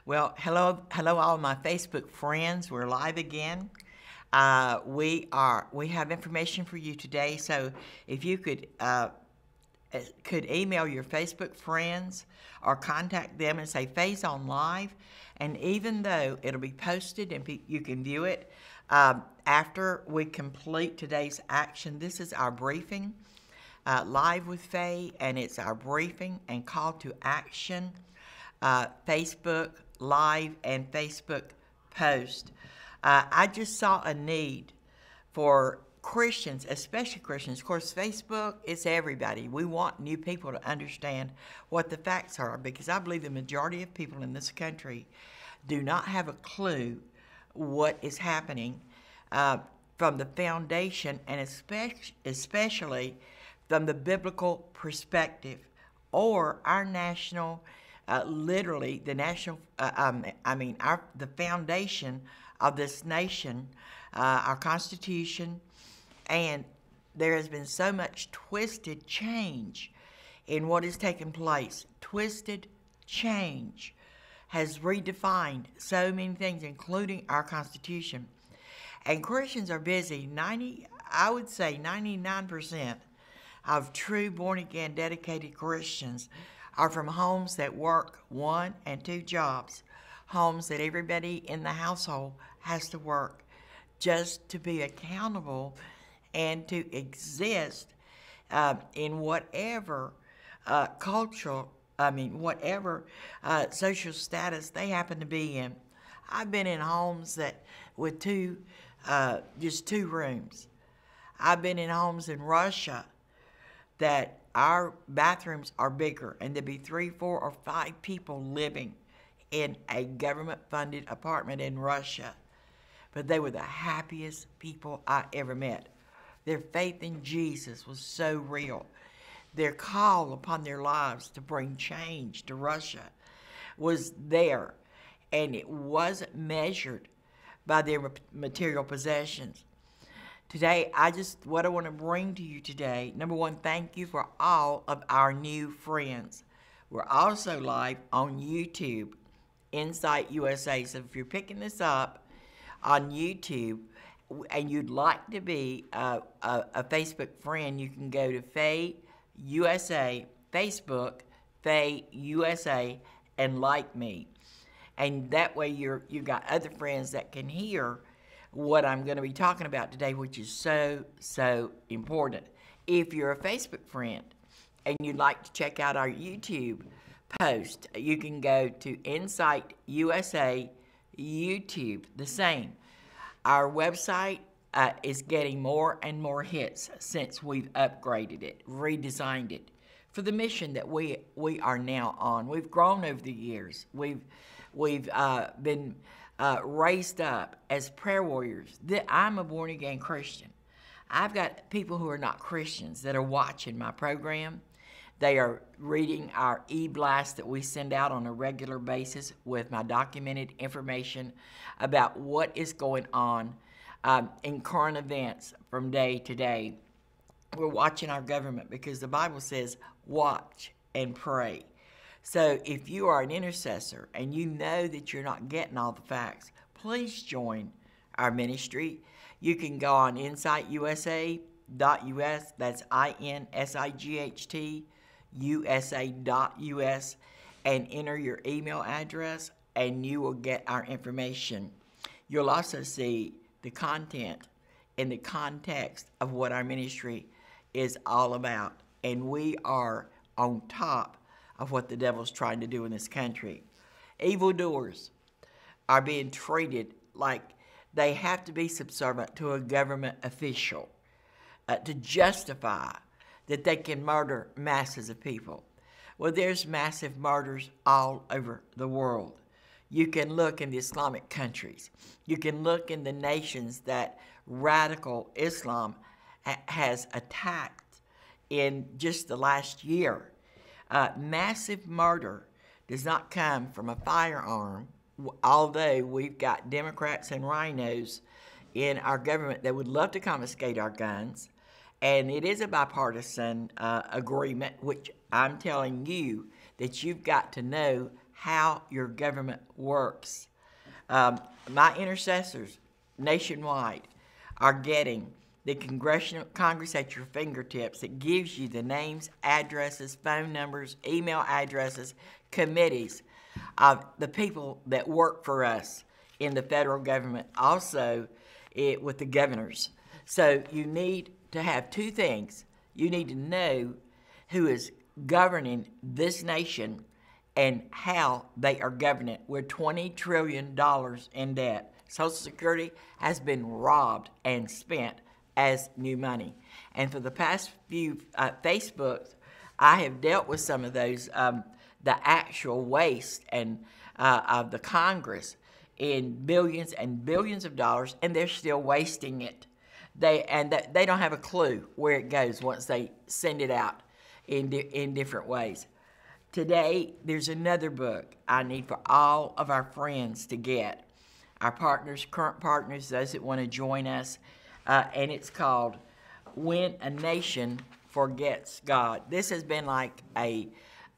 Well, hello, all my Facebook friends. We're live again. We have information for you today. So if you could email your Facebook friends or contact them and say Faith on Live, and even though it'll be posted and you can view it after we complete today's action. This is our briefing, live with Faye, and it's our briefing and call to action. Facebook Live and Facebook post. I just saw a need for Christians, especially Christians. Of course, Facebook is everybody. We want new people to understand what the facts are, because I believe the majority of people in this country do not have a clue what is happening from the foundation, and especially from the biblical perspective, or our national literally the national, the foundation of this nation, our Constitution, and there has been so much twisted change in what has taken place. Twisted change has redefined so many things, including our Constitution. And Christians are busy. I would say 99% of true born-again, dedicated Christians are from homes that work 1 and 2 jobs, homes that everybody in the household has to work just to be accountable and to exist in whatever whatever social status they happen to be in. I've been in homes that with just 2 rooms. I've been in homes in Russia that our bathrooms are bigger, and there'd be 3, 4, or 5 people living in a government-funded apartment in Russia. But they were the happiest people I ever met. Their faith in Jesus was so real. Their call upon their lives to bring change to Russia was there, and it wasn't measured by their material possessions. Today, what I want to bring to you today, number one, thank you for all of our new friends. We're also live on YouTube, Insight USA. So if you're picking this up on YouTube and you'd like to be a Facebook friend, you can go to Faye USA, Facebook, Faye USA, and like me. And that way you've got other friends that can hear what I'm going to be talking about today, which is so, so important. If you're a Facebook friend and you'd like to check out our YouTube post, you can go to Insight USA YouTube, the same. Our website is getting more and more hits since we've upgraded it, redesigned it for the mission that we are now on. We've grown over the years. We've been raised up as prayer warriors. I'm a born-again Christian. I've got people who are not Christians that are watching my program. They are reading our e-blast that we send out on a regular basis with my documented information about what is going on in current events from day to day. We're watching our government because the Bible says, watch and pray. So if you are an intercessor and you know that you're not getting all the facts, please join our ministry. You can go on insightUSA.us, that's INSIGHT, and enter your email address, and you will get our information. You'll also see the content in the context of what our ministry is all about. And we are on top of what the devil's trying to do in this country. Evildoers are being treated like they have to be subservient to a government official to justify that they can murder masses of people. Well, there's massive murders all over the world. You can look in the Islamic countries. You can look in the nations that radical Islam has attacked in just the last year. Massive murder does not come from a firearm, although we've got Democrats and rhinos in our government that would love to confiscate our guns. And it is a bipartisan agreement, which I'm telling you that you've got to know how your government works. My intercessors nationwide are getting the Congress at your fingertips. It gives you the names, addresses, phone numbers, email addresses, committees of the people that work for us in the federal government, also with the governors. So you need to have two things. You need to know who is governing this nation and how they are governing it. We're $20 trillion in debt. Social Security has been robbed and spent as new money. And for the past few Facebooks, I have dealt with some of those, the actual waste and of the Congress in billions and billions of dollars, and they're still wasting it. They don't have a clue where it goes once they send it out in different ways. Today, there's another book I need for all of our friends to get, our partners, current partners, those that want to join us, and it's called When a Nation Forgets God. This has been like a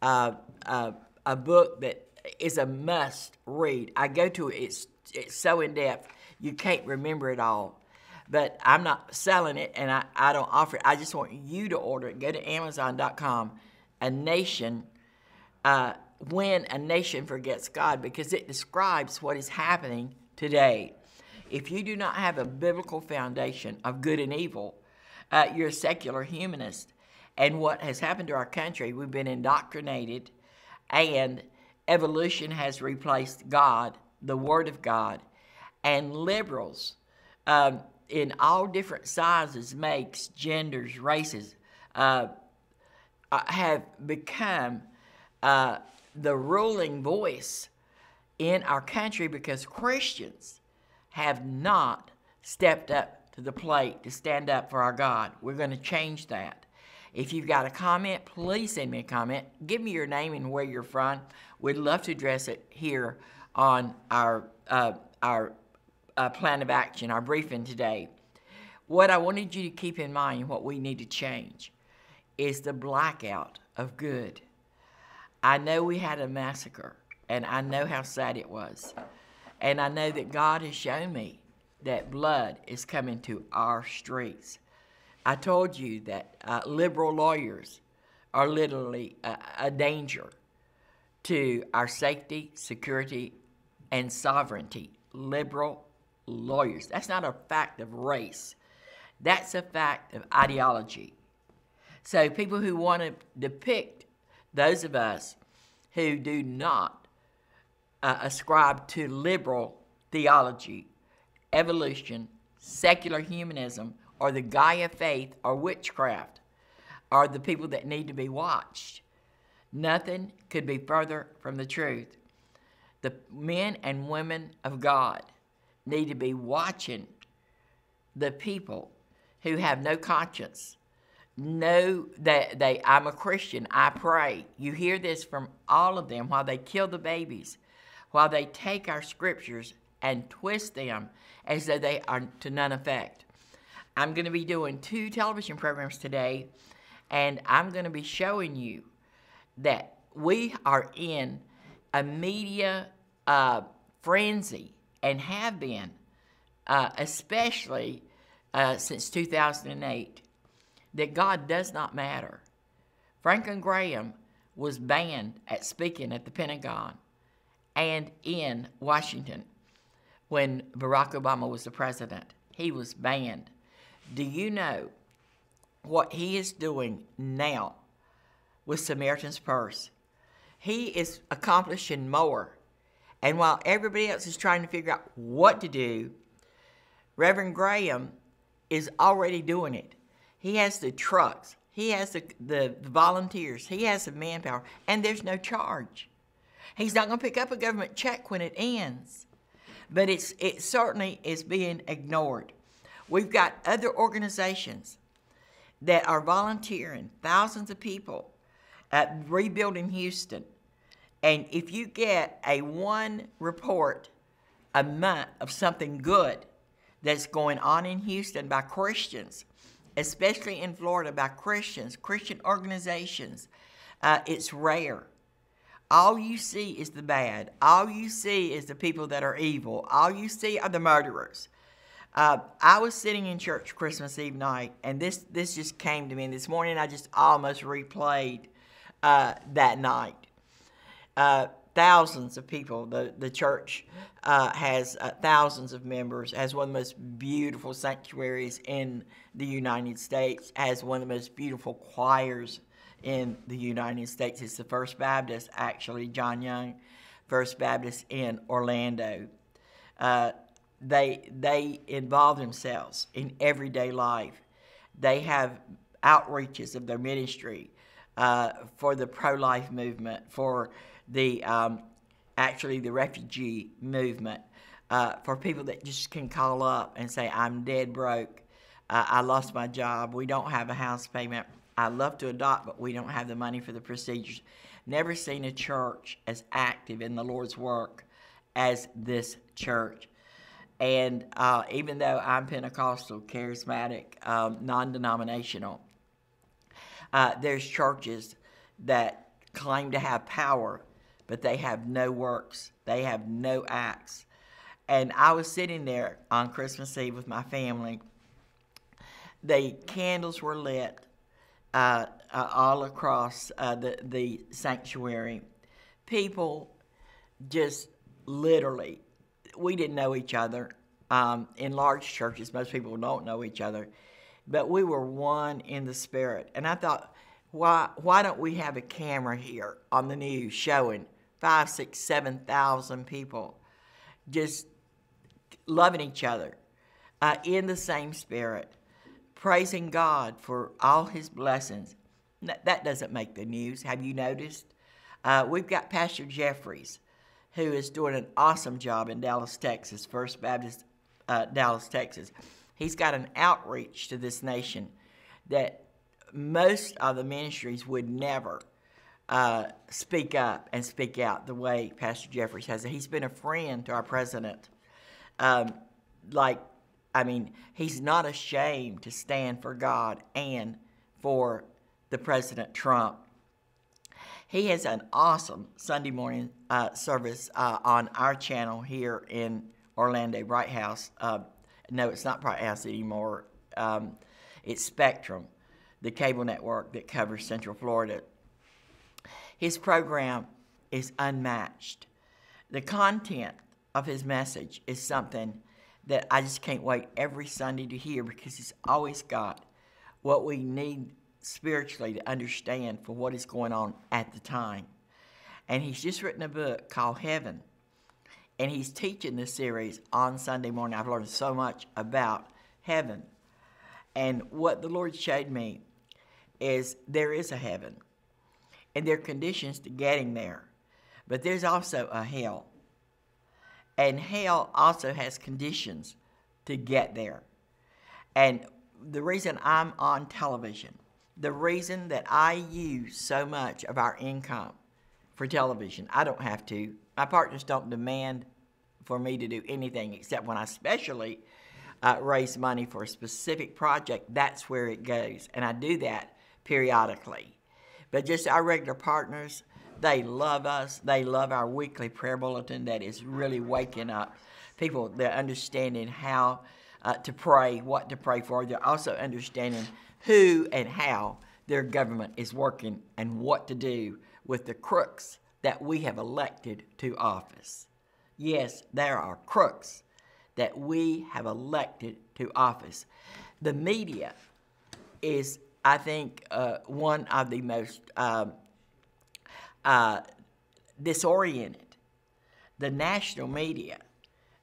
book that is a must read. I go to it, it's so in depth, you can't remember it all. But I'm not selling it, and I don't offer it. I just want you to order it. Go to Amazon.com, When a Nation Forgets God, because it describes what is happening today. If you do not have a biblical foundation of good and evil, you're a secular humanist. And what has happened to our country, we've been indoctrinated, and evolution has replaced God, the Word of God, and liberals in all different sizes, makes, genders, races, have become the ruling voice in our country because Christians have not stepped up to the plate to stand up for our God. We're going to change that. If you've got a comment, please send me a comment. Give me your name and where you're from. We'd love to address it here on our plan of action, our briefing today. What I wanted you to keep in mind, what we need to change, is the blackout of good. I know we had a massacre, and I know how sad it was. And I know that God has shown me that blood is coming to our streets. I told you that liberal lawyers are literally a danger to our safety, security, and sovereignty. Liberal lawyers. That's not a fact of race. That's a fact of ideology. So people who want to depict those of us who do not ascribe to liberal theology, evolution, secular humanism, or the Gaia faith, or witchcraft, are the people that need to be watched. Nothing could be further from the truth. The men and women of God need to be watching the people who have no conscience. Know that I'm a Christian, I pray. You hear this from all of them while they kill the babies, while they take our scriptures and twist them as though they are to none effect. I'm going to be doing 2 television programs today, and I'm going to be showing you that we are in a media frenzy, and have been, especially since 2008, that God does not matter. Franklin Graham was banned at speaking at the Pentagon and in Washington when Barack Obama was the president. He was banned. Do you know what he is doing now with Samaritan's Purse? He is accomplishing more. And while everybody else is trying to figure out what to do, Reverend Graham is already doing it. He has the trucks. He has the volunteers. He has the manpower. And there's no charge. He's not going to pick up a government check when it ends. But it certainly is being ignored. We've got other organizations that are volunteering, thousands of people, at rebuilding Houston. And if you get one report a month of something good that's going on in Houston by Christians, especially in Florida by Christians, Christian organizations, it's rare. all you see is the bad. All you see is the people that are evil. All you see are the murderers. I was sitting in church Christmas Eve night, and this just came to me. And this morning I just almost replayed that night. Thousands of people. The church has thousands of members, has one of the most beautiful sanctuaries in the United States, has one of the most beautiful choirs in the United States. It's the First Baptist, actually, John Young, First Baptist in Orlando. They involve themselves in everyday life. They have outreaches of their ministry for the pro-life movement, for the the refugee movement, for people that just can call up and say, I'm dead broke, I lost my job, we don't have a house payment, I'd love to adopt, but we don't have the money for the procedures. Never seen a church as active in the Lord's work as this church. And even though I'm Pentecostal, charismatic, non-denominational, there's churches that claim to have power, but they have no works. They have no acts. And I was sitting there on Christmas Eve with my family. The candles were lit all across the sanctuary. People just literally, we didn't know each other. In large churches, most people don't know each other. But we were one in the spirit. And I thought, why don't we have a camera here on the news showing 5, 6, 7,000 people just loving each other in the same spirit, praising God for all his blessings. That doesn't make the news. Have you noticed? We've got Pastor Jeffries, who is doing an awesome job in Dallas, Texas, First Baptist, Dallas, Texas. He's got an outreach to this nation that most of the ministries would never speak up and speak out the way Pastor Jeffries has. He's been a friend to our president. He's not ashamed to stand for God and for the President Trump. He has an awesome Sunday morning service on our channel here in Orlando, Bright House. No, it's not Bright House anymore. It's Spectrum, the cable network that covers Central Florida. His program is unmatched. The content of his message is something that I just can't wait every Sunday to hear, because he's always got what we need spiritually to understand for what is going on at the time. And he's just written a book called Heaven, and he's teaching this series on Sunday morning. I've learned so much about heaven. And what the Lord showed me is there is a heaven, and there are conditions to getting there. But there's also a hell. And hell also has conditions to get there. And the reason I'm on television, the reason that I use so much of our income for television, I don't have to. My partners don't demand for me to do anything, except when I especially raise money for a specific project, that's where it goes. And I do that periodically. But just our regular partners, they love us. They love our weekly prayer bulletin that is really waking up people. They're understanding how to pray, what to pray for. They're also understanding who and how their government is working and what to do with the crooks that we have elected to office. Yes, there are crooks that we have elected to office. The media is, I think, one of the most disoriented. The national media,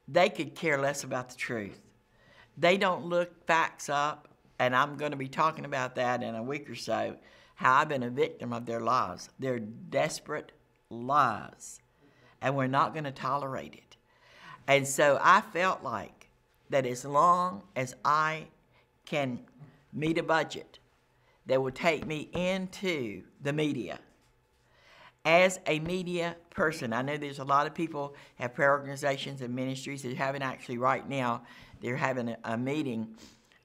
they could care less about the truth. They don't look facts up, and I'm going to be talking about that in a week or so, how I've been a victim of their lies. They're desperate lies, and we're not going to tolerate it. And so I felt like that as long as I can meet a budget that will take me into the media, as a media person, I know there's a lot of people have prayer organizations and ministries that are having actually right now, they're having a meeting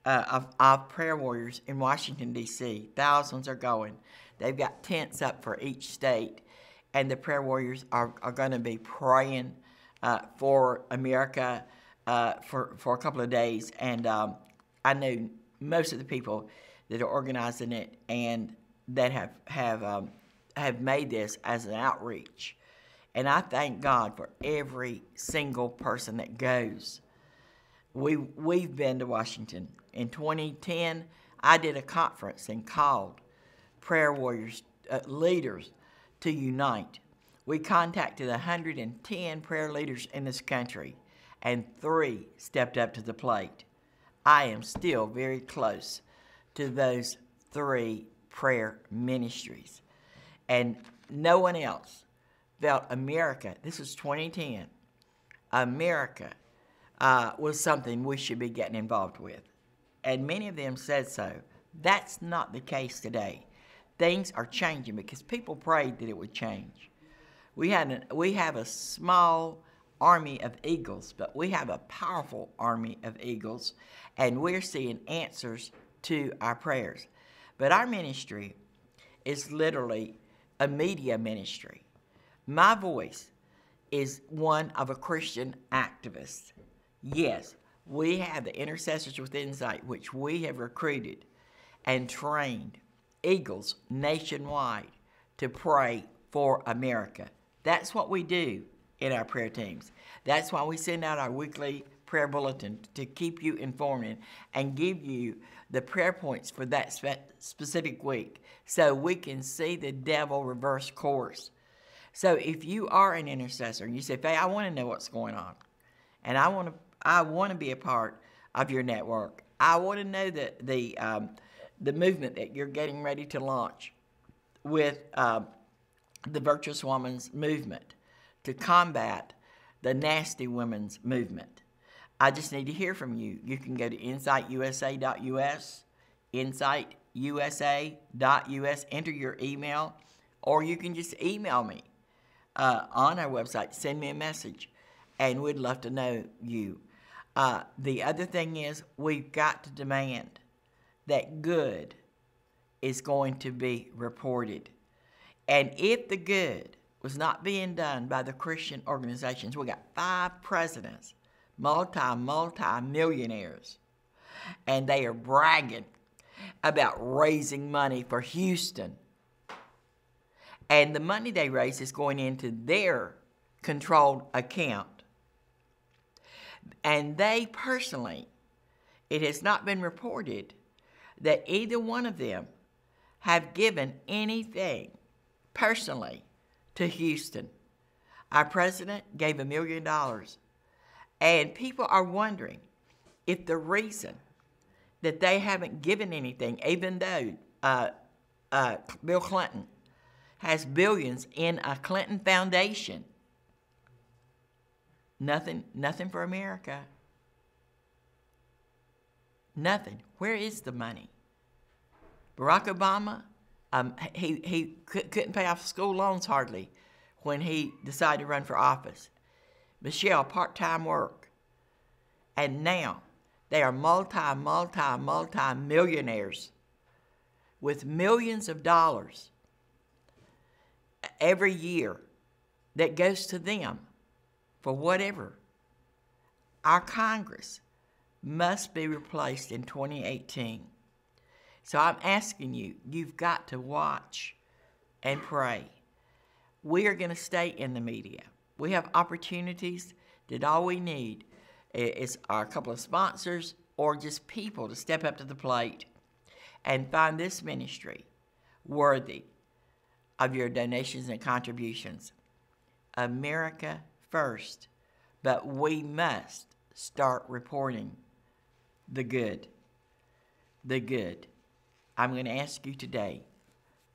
of prayer warriors in Washington, D.C. Thousands are going. They've got tents up for each state. and the prayer warriors are going to be praying for America for a couple of days. And I know most of the people that are organizing it and that have made this as an outreach. And I thank God for every single person that goes. We've been to Washington. In 2010, I did a conference and called prayer warriors, leaders to unite. We contacted 110 prayer leaders in this country, and 3 stepped up to the plate. I am still very close to those 3 prayer ministries. And no one else felt America, this was 2010, America was something we should be getting involved with. And many of them said so. That's not the case today. Things are changing because people prayed that it would change. We have a small army of eagles, but we have a powerful army of eagles, and we're seeing answers to our prayers. But our ministry is literally a media ministry. My voice is one of a Christian activist. Yes, we have the Intercessors with Insight, which we have recruited and trained eagles nationwide to pray for America. That's what we do in our prayer teams. That's why we send out our weekly prayer bulletin to keep you informed and give you the prayer points for that specific week so we can see the devil reverse course. So if you are an intercessor and you say, Faye, I want to know what's going on, and I want to be a part of your network. I want to know that the movement that you're getting ready to launch with the Virtuous Woman's movement to combat the nasty women's movement. I just need to hear from you. You can go to insightUSA.us, insightUSA.us, enter your email, or you can just email me on our website. Send me a message, and we'd love to know you. The other thing is we've got to demand that good is going to be reported. And if the good was not being done by the Christian organizations, we got 5 presidents, multi-millionaires, and they are bragging about raising money for Houston. And the money they raise is going into their controlled account. And they personally, it has not been reported that either one of them have given anything personally to Houston. Our president gave $1 million. And people are wondering if the reason that they haven't given anything, even though Bill Clinton has billions in a Clinton Foundation, nothing for America. Nothing. Where is the money? Barack Obama, he couldn't pay off school loans hardly when he decided to run for office. Michelle, part-time work. And now they are multi-millionaires with millions of dollars every year that goes to them for whatever. Our Congress must be replaced in 2018. So I'm asking you, you've got to watch and pray. We are going to stay in the media. We have opportunities that all we need is a couple of sponsors or just people to step up to the plate and find this ministry worthy of your donations and contributions. America first, but we must start reporting the good. The good. I'm going to ask you today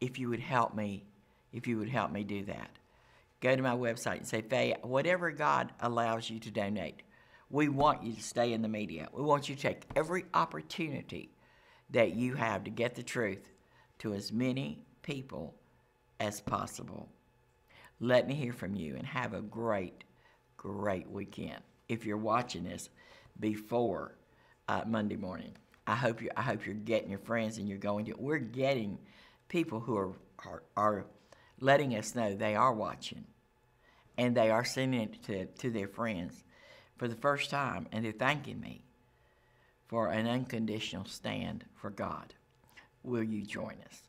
if you would help me do that. Go to my website and say, Faye, whatever God allows you to donate, we want you to stay in the media. We want you to take every opportunity that you have to get the truth to as many people as possible. Let me hear from you, and have a great, great weekend. If you're watching this before Monday morning, I hope you're getting your friends and you're going to. We're getting people who are letting us know they are watching, and they are sending it to their friends for the first time, and they're thanking me for an unconditional stand for God. Will you join us?